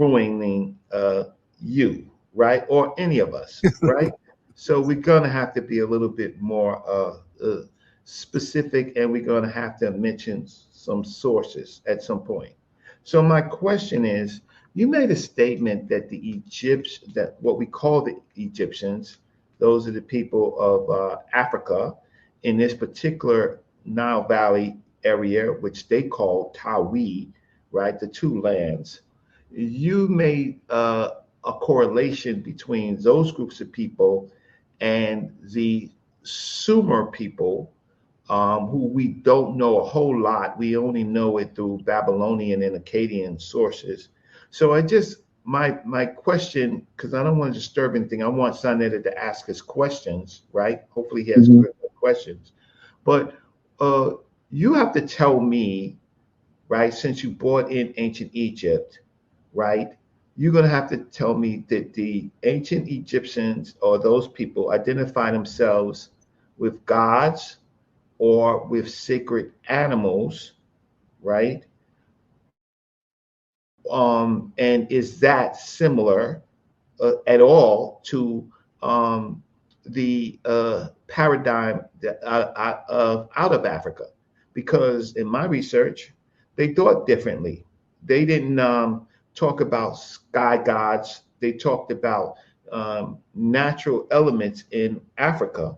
ruining you, right? Or any of us, right? So we're going to have to be a little bit more specific, and we're going to have to mention some sources at some point. So my question is, you made a statement that the Egyptians, that what we call the Egyptians, those are the people of Africa in this particular Nile Valley area, which they call Tawi, right? The two lands. You made a correlation between those groups of people and the Sumer people, who we don't know a whole lot. We only know it through Babylonian and Akkadian sources. So my question, because I don't want to disturb anything, I want Sanetta to ask us questions, right? Hopefully he has good questions. But you have to tell me, right, since you brought in ancient Egypt, right, you're going to have to tell me that the ancient Egyptians or those people identify themselves with gods or with sacred animals, right? And is that similar at all to the paradigm that out of Africa? Because in my research, they thought differently. They didn't talk about sky gods. They talked about natural elements in Africa,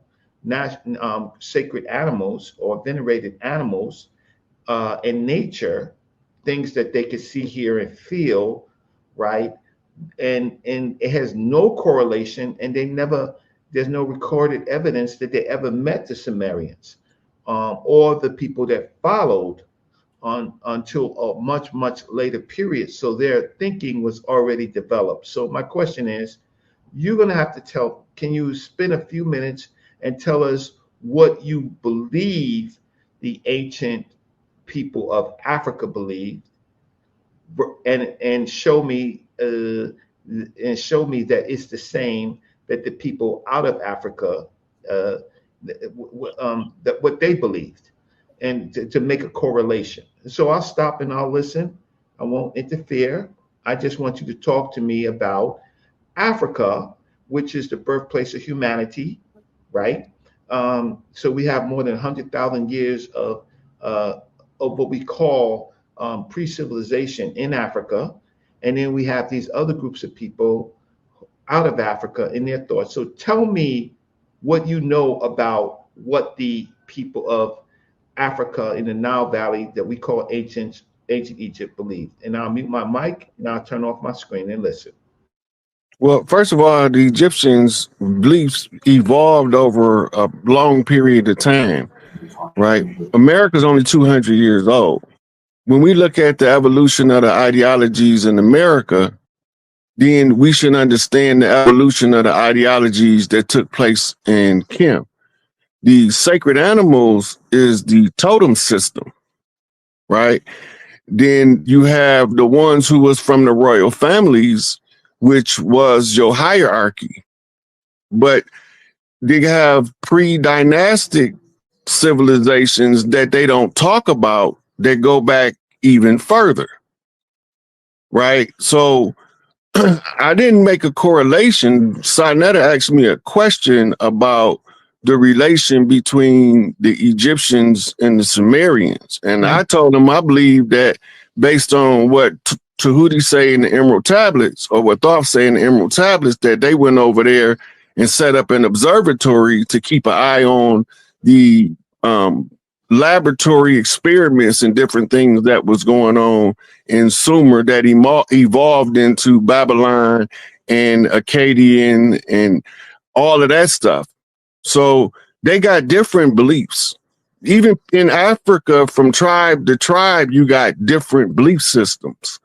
sacred animals or venerated animals in nature, things that they could see, hear, and feel, right? And it has no correlation, and there's no recorded evidence that they ever met the Sumerians or the people that followed until a much later period. So their thinking was already developed. So my question is, you're going to have to can you spend a few minutes and tell us what you believe the ancient people of Africa believed, and show me that it's the same that the people out of Africa that what they believed, and to make a correlation. So I'll stop and I'll listen. I won't interfere. I just want you to talk to me about Africa, which is the birthplace of humanity, right? So we have more than 100,000 years of what we call pre-civilization in Africa. And then we have these other groups of people out of Africa in their thoughts. So tell me what you know about what the people of Africa in the Nile Valley that we call ancient Egypt believed. And I'll mute my mic and I'll turn off my screen and listen. Well, first of all, the Egyptians' beliefs evolved over a long period of time, right? America's only 200 years old. When we look at the evolution of the ideologies in America, then we should understand the evolution of the ideologies that took place in Kim. The sacred animals is the totem system, right? Then you have the ones who was from the royal families, which was your hierarchy. But they have pre-dynastic civilizations that they don't talk about that go back even further, right? So I didn't make a correlation. Sanetta asked me a question about the relation between the Egyptians and the Sumerians. And I told him I believe that based on what Tahuti say in the Emerald Tablets, or what Thoth say in the Emerald Tablets, that they went over there and set up an observatory to keep an eye on the laboratory experiments and different things that was going on in Sumer that evolved into Babylon and Akkadian and all of that stuff. So they got different beliefs. Even in Africa, from tribe to tribe, you got different belief systems.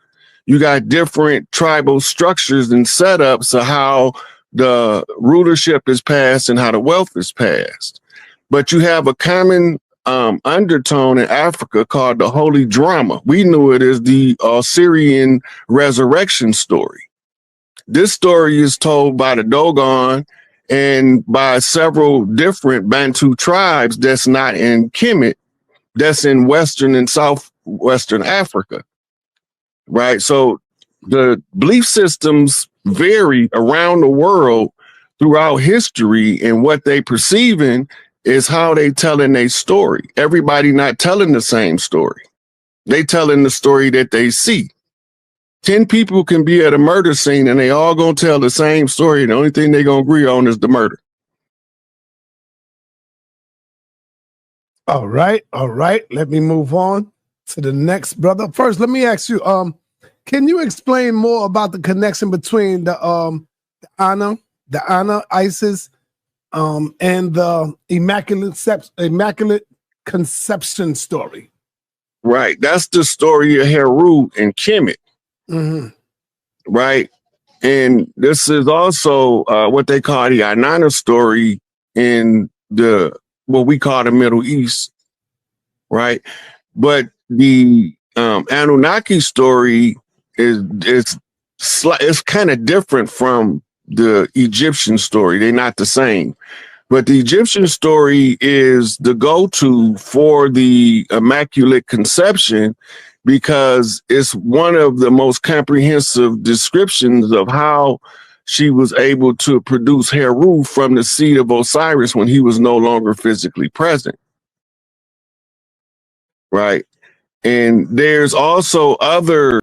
You got different tribal structures and setups of how the rulership is passed and how the wealth is passed. But you have a common undertone in Africa called the Holy Drama. We knew it as the Assyrian resurrection story. This story is told by the Dogon and by several different Bantu tribes that's not in Kemet, that's in Western and Southwestern Africa, right? So the belief systems vary around the world throughout history, and what they perceiving is how they telling their story. Everybody not telling the same story. They telling the story that they see. 10 people can be at a murder scene and they all gonna tell the same story. The only thing they gonna agree on is the murder. All right. Let me move on to the next brother. First, let me ask you, can you explain more about the connection between the Anna, Isis, and the Immaculate Conception story? Right. That's the story of Heru and Kemet. Right. And this is also what they call the Inanna story in what we call the Middle East. Right. But the Anunnaki story is kind of different from the Egyptian story. They're not the same. But the Egyptian story is the go-to for the Immaculate Conception because it's one of the most comprehensive descriptions of how she was able to produce Heru from the seed of Osiris when he was no longer physically present. Right. And there's also other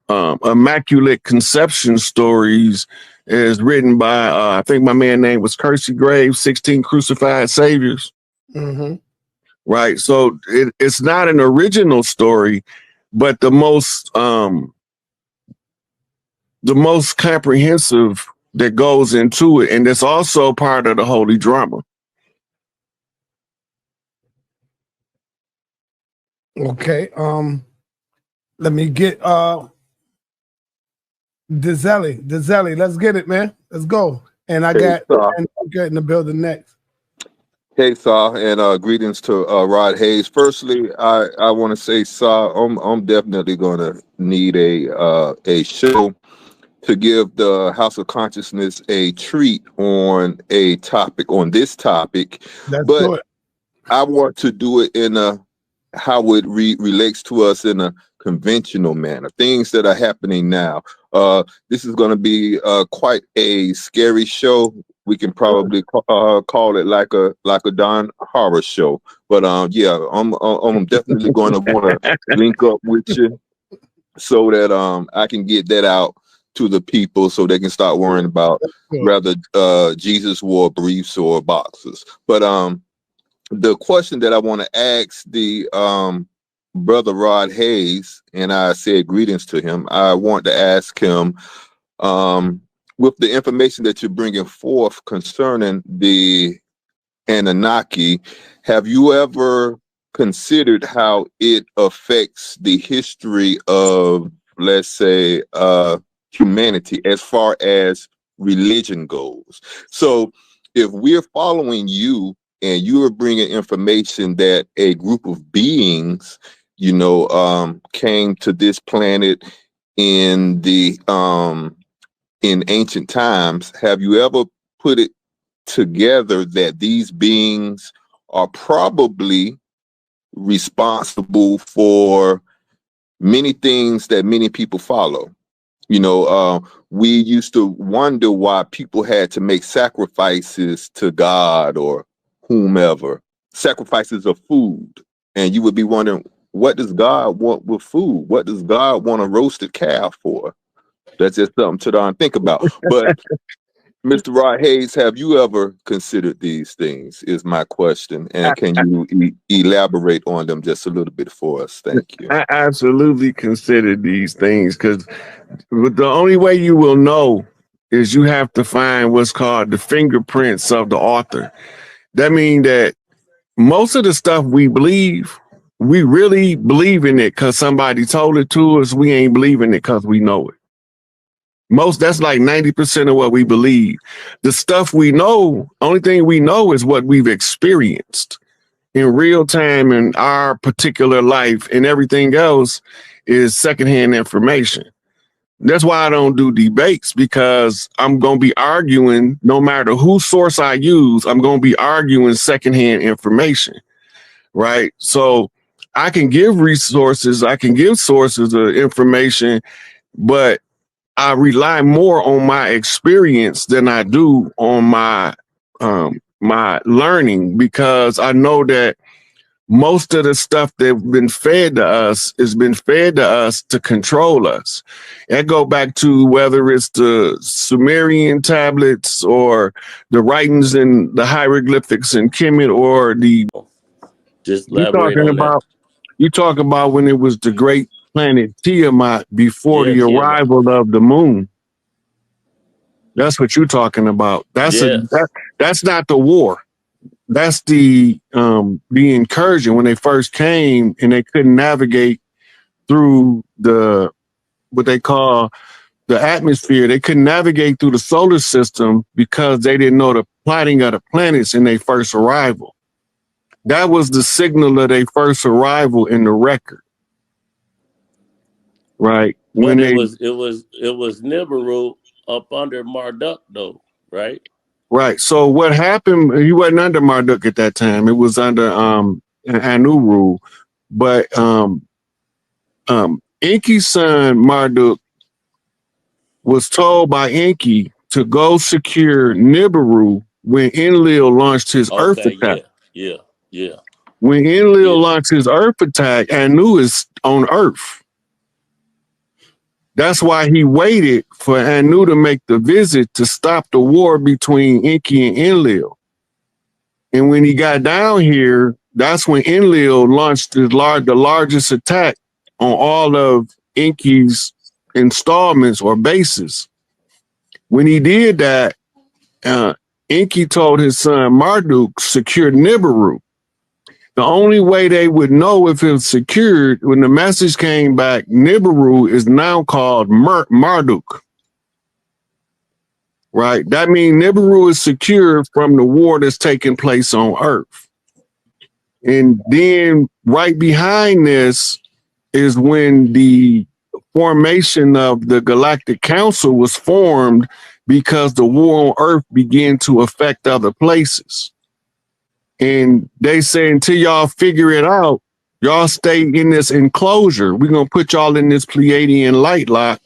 Immaculate Conception stories is written by, I think my man name was Kersey Graves, 16 Crucified Saviors. Right. So it's not an original story, but the most comprehensive that goes into it. And it's also part of the holy drama. Okay. Let me get Dizzelli, let's get it, man. Let's go. And I got in the building next. Hey, Saw, and greetings to Rod Hayes. Firstly, I want to say, Saw, I'm definitely going to need a show to give the House of Consciousness a treat on this topic. But I want to do it in how it relates to us in a conventional manner, things that are happening now. This is going to be quite a scary show. We can probably call it like a darn horror show. But yeah, I'm definitely going to want to link up with you so that I can get that out to the people so they can start worrying about whether Jesus wore briefs or boxers. But the question that I want to ask the brother Rod Hayes, and I said greetings to him, I want to ask him, with the information that you're bringing forth concerning the Anunnaki, have you ever considered how it affects the history of, let's say, humanity as far as religion goes? So if we're following you and you are bringing information that a group of beings, came to this planet in the in ancient times, have you ever put it together that these beings are probably responsible for many things that many people follow? We used to wonder why people had to make sacrifices to God or whomever, sacrifices of food. And you would be wondering, what does God want with food? What does God want a roasted calf for? That's just something to think about. But Mr. Rod Hayes, have you ever considered these things is my question. And can you elaborate on them just a little bit for us? Thank you. I absolutely considered these things because the only way you will know is you have to find what's called the fingerprints of the author. That means that most of the stuff we believe, we really believe in it because somebody told it to us. We ain't believing it because we know it. That's like 90% of what we believe. The stuff we know, only thing we know is what we've experienced in real time in our particular life, and everything else is secondhand information. That's why I don't do debates, because I'm going to be arguing, no matter whose source I use, I'm going to be arguing secondhand information, right? So I can give resources, I can give sources of information, but I rely more on my experience than I do on my my learning, because I know that most of the stuff that's been fed to us has been fed to us to control us. And go back to whether it's the Sumerian tablets or the writings in the hieroglyphics in Kemet, or the Just elaborate on that. You talk about when it was the great planet Tiamat before the Tiamat. arrival of the moon. That's what you're talking about. That's that's not the war. That's the incursion when they first came and they couldn't navigate through the what they call the atmosphere. They couldn't navigate through the solar system because they didn't know the plotting of the planets in their first arrival. That was the signal of their first arrival in the record, right? When it was Nibiru up under Marduk, though, right? Right. So what happened? He wasn't under Marduk at that time. It was under Anu rule. But Enki's son Marduk was told by Enki to go secure Nibiru when Enlil launched his Earth attack. Yeah. When Enlil launched his Earth attack, Anu is on Earth. That's why he waited for Anu to make the visit to stop the war between Enki and Enlil. And when he got down here, that's when Enlil launched the largest attack on all of Enki's installments or bases. When he did that, Enki told his son Marduk secure Nibiru. The only way they would know if it was secured, when the message came back, Nibiru is now called Marduk. Right? That means Nibiru is secure from the war that's taking place on Earth. And then right behind this is when the formation of the Galactic Council was formed, because the war on Earth began to affect other places. And they say, until y'all figure it out, y'all stay in this enclosure. We're going to put y'all in this Pleiadian light lock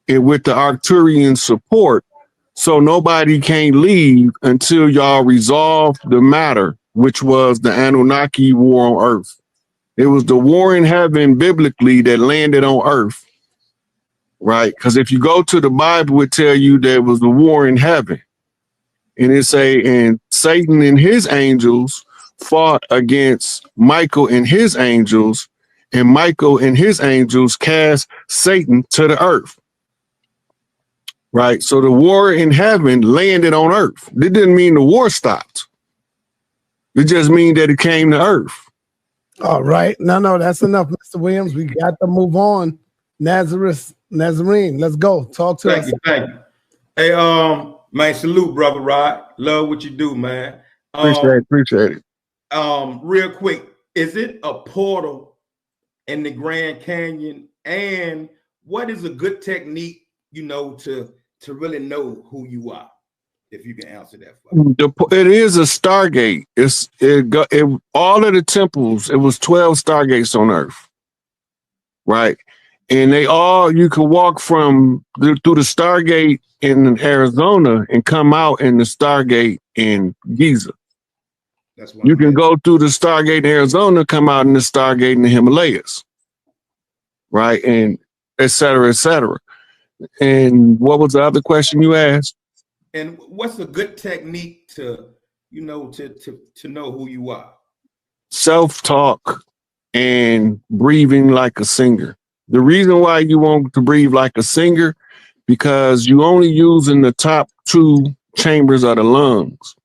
and with the Arcturian support, so nobody can leave until y'all resolve the matter, which was the Anunnaki war on Earth. It was the war in heaven biblically that landed on Earth, right? Because if you go to the Bible, it would tell you there was a war in heaven. And it say, and Satan and his angels fought against Michael and his angels, and Michael and his angels cast Satan to the earth. Right? So the war in heaven landed on earth. It didn't mean the war stopped. It just means that it came to earth. All right. No, that's enough, Mr. Williams. We got to move on. Nazarene, let's go. Talk to us. Thank you. Hey, man, salute, brother Rod. Love what you do, man. Appreciate it. Real quick, is it a portal in the Grand Canyon? And what is a good technique, to really know who you are? If you can answer that for me. It is a Stargate. All of the temples, it was 12 Stargates on Earth. Right? And you can walk through the Stargate in Arizona and come out in the Stargate in Giza. You can go through the Stargate in Arizona, come out in the Stargate in the Himalayas. Right? And et cetera, et cetera. And what was the other question you asked? And what's a good technique to know who you are? Self-talk and breathing like a singer. The reason why you want to breathe like a singer, because you only using the top 2 chambers of the lungs.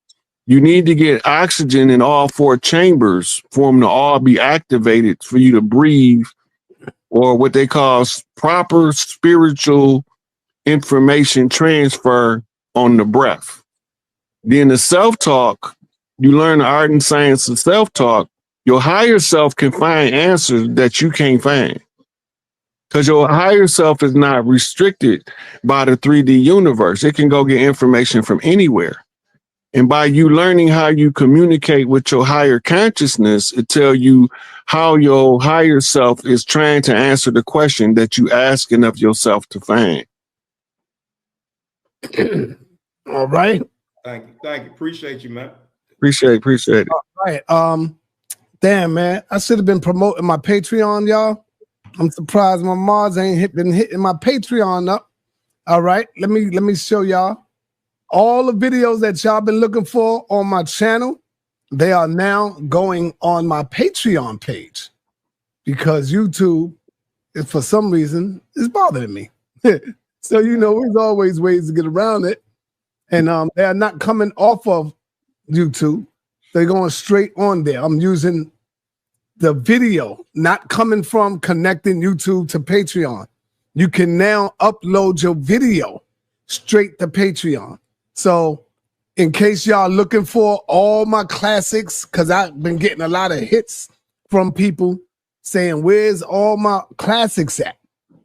You need to get oxygen in all 4 chambers for them to all be activated for you to breathe, or what they call proper spiritual information transfer on the breath. Then the self-talk, you learn the art and science of self-talk. Your higher self can find answers that you can't find. Because your higher self is not restricted by the 3D universe. It can go get information from anywhere. And by you learning how you communicate with your higher consciousness, it tells you how your higher self is trying to answer the question that you asking of yourself to find. All right. Thank you. Appreciate you, man. Appreciate it. All right. Damn, man. I should have been promoting my Patreon, y'all. I'm surprised my mods ain't been hitting my Patreon up. All right. Let me show y'all all the videos that y'all been looking for on my channel. They are now going on my Patreon page because YouTube, for some reason, is bothering me. So, you know, there's always ways to get around it. And they are not coming off of YouTube. They're going straight on there. I'm using the video, not coming from connecting YouTube to Patreon. You can now upload your video straight to Patreon. So in case y'all looking for all my classics, because I've been getting a lot of hits from people saying, where's all my classics at?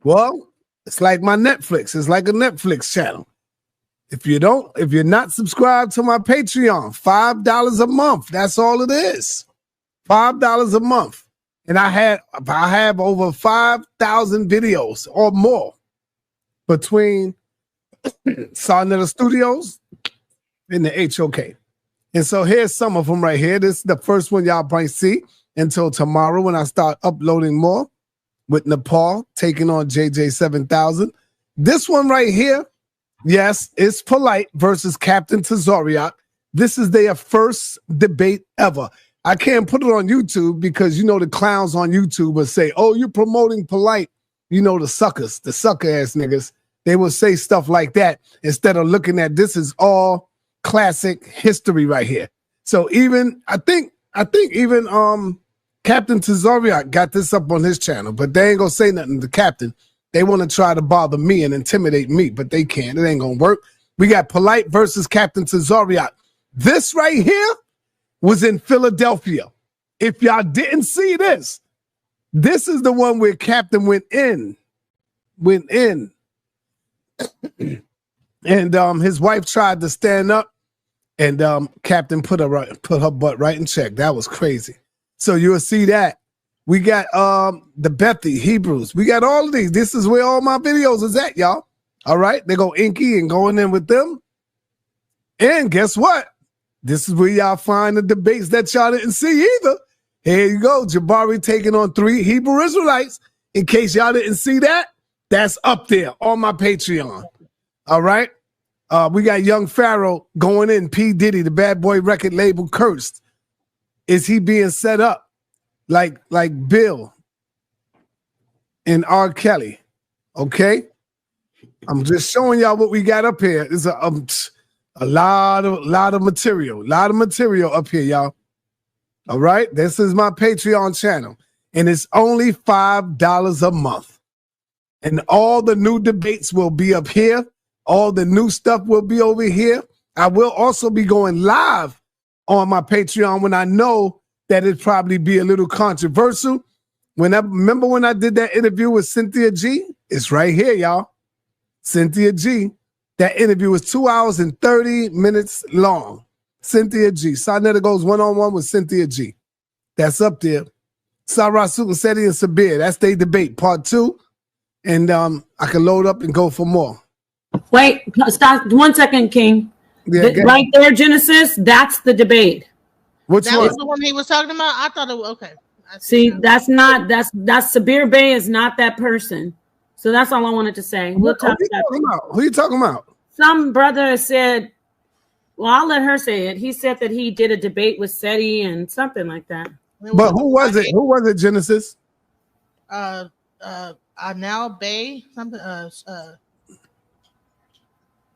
Well, it's like my Netflix. It's like a Netflix channel. If you're not subscribed to my Patreon, $5 a month. That's all it is. $5 a month. And I have over 5,000 videos or more between Sarnetta Studios and the HOK. And so here's some of them right here. This is the first one y'all probably see until tomorrow when I start uploading more with Nepal taking on JJ 7000. This one right here, yes, it's Polite versus Captain Tazoriak. This is their first debate ever. I can't put it on YouTube because, you know, the clowns on YouTube will say, oh, you're promoting Polite. You know, the suckers, the sucker-ass niggas. They will say stuff like that instead of looking at this is all classic history right here. So even, I think even Captain Tazoriak got this up on his channel, but they ain't gonna say nothing to Captain. They want to try to bother me and intimidate me, but they can't. It ain't gonna work. We got Polite versus Captain Tazoriak. This right here was in Philadelphia. If y'all didn't see this, this is the one where Captain went in. And his wife tried to stand up, and Captain put her butt right in check. That was crazy. So you'll see that. We got the Bethy, Hebrews. We got all of these. This is where all my videos is at, y'all. All right? They go Inky and going in with them. And guess what? This is where y'all find the debates that y'all didn't see either. Here you go. Jabari taking on 3 Hebrew Israelites. In case y'all didn't see that, that's up there on my Patreon. All right? We got Young Pharaoh going in. P. Diddy, the Bad Boy record label, cursed. Is he being set up like Bill and R. Kelly? Okay? I'm just showing y'all what we got up here. It's a lot of material up here, y'all. All right, this is my Patreon channel, and it's only $5 a month. And all the new debates will be up here. All the new stuff will be over here. I will also be going live on my Patreon when I know that it'd probably be a little controversial. Remember when I did that interview with Cynthia G? It's right here, y'all. Cynthia G. That interview was 2 hours and 30 minutes long. Cynthia G. Sarnetta goes one-on-one with Cynthia G. That's up there. Sarah Sukaseti and Sabir. That's their debate, part 2. And I can load up and go for more. Wait, stop 1 second, King. Yeah, right there, Genesis, that's the debate. Which that one? was the one he was talking about? I thought it was okay. See, that's Sabir Bey is not that person. So that's all I wanted to say. We'll talk about. Who you talking about? Some brother said, well, I'll let her say it. He said that he did a debate with SETI and something like that. But who was it? Who was it, Genesis? Now Bay something.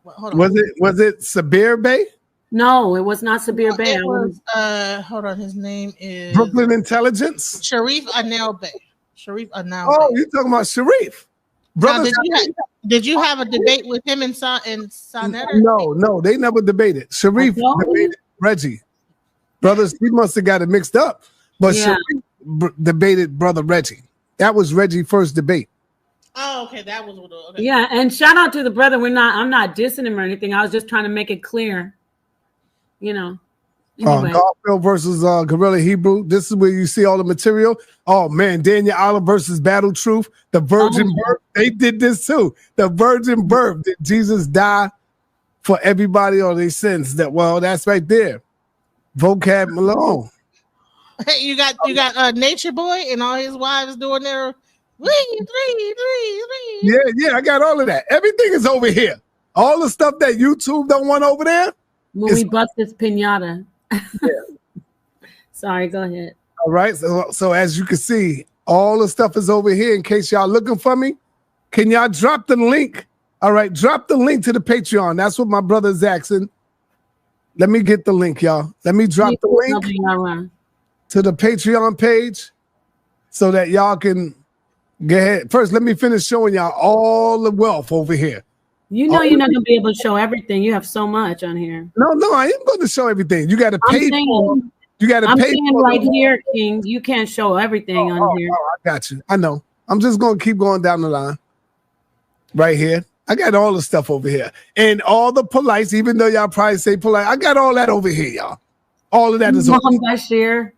Hold on. Was it Sabir Bey? No, it was not Sabir Bey. It was hold on. His name is Brooklyn Intelligence. Sharif Anel Bey. Sharif Anel. Oh, Bey. You talking about Sharif? Brother, did you have a debate with him and Sarnetta? No, they never debated. Sharif debated Reggie. Brothers, he must have got it mixed up. But yeah. Sharif debated Brother Reggie. That was Reggie's first debate. Oh, okay. That was okay. Yeah, and shout out to the brother. I'm not dissing him or anything. I was just trying to make it clear. You know. Anyway. Garfield versus Gorilla Hebrew. This is where you see all the material. Oh man, Daniel Olive versus Battle Truth. The Virgin Birth. They did this too. The Virgin Birth. Did Jesus die for everybody or their sins. That well, that's right there. Vocab Malone. Hey, you got Nature Boy and all his wives doing their three. Yeah, I got all of that. Everything is over here. All the stuff that YouTube don't want over there. When we bust this pinata. Yeah. Sorry, go ahead. All right. So as you can see, all the stuff is over here. In case y'all looking for me, can y'all drop the link? All right, drop the link to the Patreon. That's what my brother's asking. Let me get the link, y'all. Let me drop the link to the Patreon page so that y'all can go ahead. First, let me finish showing y'all all the wealth over here. You know you're not going to be able to show everything. You have so much on here. No, I am going to show everything. You got to pay for. You got to pay for right here, King. You can't show everything on here. I got you. I know. I'm just going to keep going down the line. Right here. I got all the stuff over here. And all the polites, even though y'all probably say polite, I got all that over here, y'all. All of that is over here.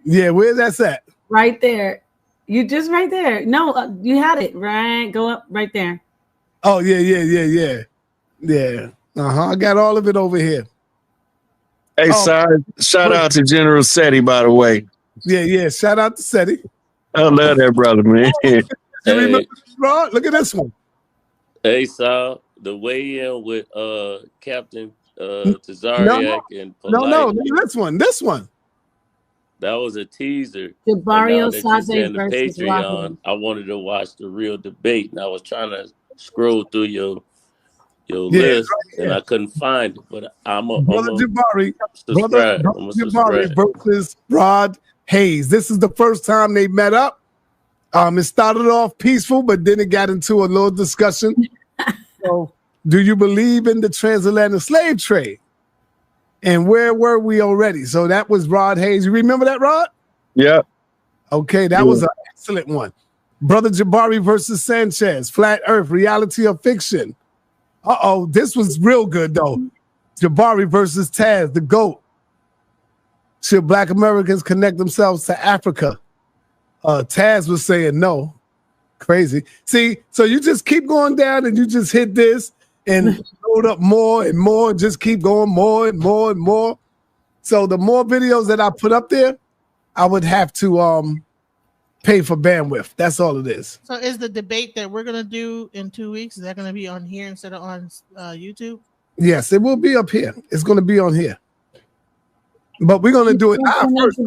Yeah, where that's at? Right there. You just right there. No, you had it. Right. Go up right there. Oh, yeah. I got all of it over here. Hey, shout out to General Seti, by the way. Yeah. Shout out to Seti. I love that brother, man. Hey. Look at this one. Hey, Sal, the weigh-in with Captain Tazariak and Polite. No, this one. That was a teaser. Barrio Sase versus Patreon. I wanted to watch the real debate, and I was trying to scroll through your list, and I couldn't find it. But Brother Jabari versus Rod Hayes. This is the first time they met up. It started off peaceful, but then it got into a little discussion. So, do you believe in the transatlantic slave trade? And where were we already? So that was Rod Hayes. You remember that, Rod? Yeah. Okay, that was an excellent one. Brother Jabari versus Sanchez, Flat Earth, Reality or Fiction. This was real good, though. Jabari versus Taz, the GOAT. Should Black Americans connect themselves to Africa? Taz was saying no. Crazy. See, so you just keep going down and you just hit this and load up more and more, and just keep going more and more and more. So the more videos that I put up there, I would have to pay for bandwidth. That's all it is. So is the debate that we're going to do in 2 weeks, is that going to be on here instead of on YouTube? Yes, it will be up here. It's going to be on here. But we're going to do it live first.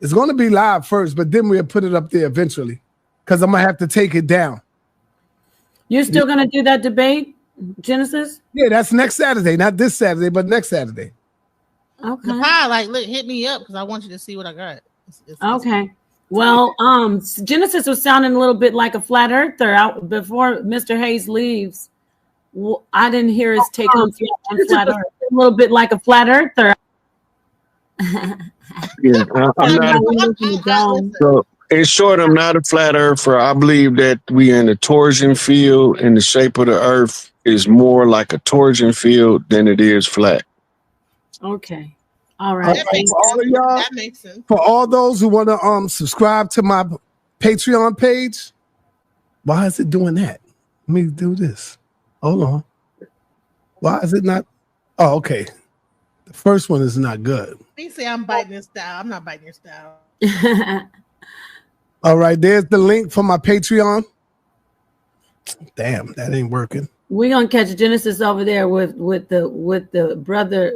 It's going to be live first, but then we'll put it up there eventually because I'm going to have to take it down. You're still going to do that debate, Genesis? Yeah, that's next Saturday. Not this Saturday, but next Saturday. Okay. Hit me up because I want you to see what I got. Okay. Well, Genesis was sounding a little bit like a flat earther before Mr. Hayes leaves. I didn't hear his take on flat earth. A little bit like a flat earther. Yeah, I'm not. So, in short, I'm not a flat earther. I believe that we in a torsion field, and the shape of the earth is more like a torsion field than it is flat. Okay. All right. That makes sense. For all those who want to subscribe to my Patreon page, why is it doing that? Let me do this. Hold on. Why is it not? Oh, okay. The first one is not good. You say I'm biting your style. I'm not biting your style. All right, there's the link for my Patreon. Damn, that ain't working. We're gonna catch Genesis over there with the brother.